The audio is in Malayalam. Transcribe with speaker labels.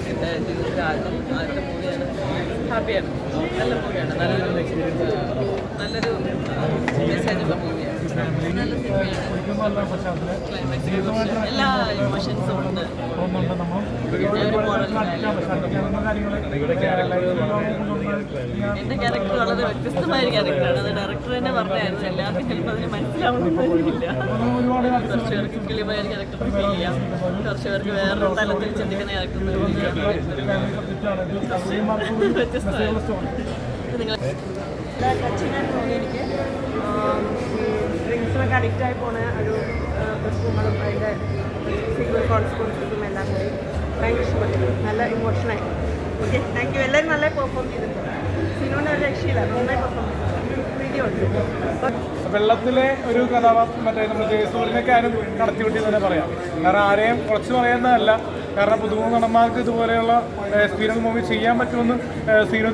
Speaker 1: എൻ്റെ ജീവിതത്തിൽ ആദ്യത്തെ മൂവിയാണ്. ഹാപ്പിയാണ്. നല്ല മൂവിയാണ്. നല്ലൊരു മെസ്സേജുള്ള മൂവിയാണ്. നല്ല സിനിമയാണ്. ക്ലൈമാക്സിനെ എല്ലാ ഇമോഷൻസും ഉണ്ട്. ഒരു എൻ്റെ ക്യാരക്ടർ വളരെ വ്യത്യസ്തമായ ക്യാരക്ടറാണ്. അത് ഡയറക്ടർ തന്നെ പറഞ്ഞായിരുന്നു. എല്ലാവർക്കും ചിലപ്പോൾ അതിന് മനസ്സിലാവണമെന്നില്ല. കുറച്ച് പേർക്ക് കിളിമായ ക്യാരക്ടർ ഫീൽ ചെയ്യാം, കുറച്ച് പേർക്ക് വേറൊരു തലത്തിൽ ചിന്തിക്കുന്ന ക്യാരക്ടർ ഫീൽ ചെയ്യാം. നിങ്ങൾ
Speaker 2: ടച്ചിങ്ങായിട്ട് തോന്നി എനിക്ക്. ഡ്രിങ്ക്സിനൊക്കെ അഡിക്റ്റായി പോണ ഒരു പ്രശ്നങ്ങളും അതിൻ്റെ കോൺസിക്വൻസും എല്ലാം കൂടി ഭയങ്കര ഇഷ്ടപ്പെട്ടു. നല്ല ഇമോഷനായി. Okay, thank you. എല്ലാവരും നല്ല പെർഫോം ചെയ്തിട്ടുണ്ട്. സിനിമ ഒരു രക്ഷയില്ല, നന്നായി പെർഫോം ചെയ്തു. വീഡിയോ ഉണ്ട്.
Speaker 3: വെള്ളത്തിലെ ഒരു കഥാപാത്രം മറ്റേ നമ്മൾ ജയസൂര്യനൊക്കെ ആരും കടത്തിവിട്ടി തന്നെ പറയാം. കാരണം ആരെയും കുറച്ച് പറയുന്നതല്ല. കാരണം പുതുമുഖ നടന്മാർക്ക് ഇതുപോലെയുള്ള എക്സ്പീരിയൻസ് മൂവി ചെയ്യാൻ പറ്റുമെന്ന് സീനു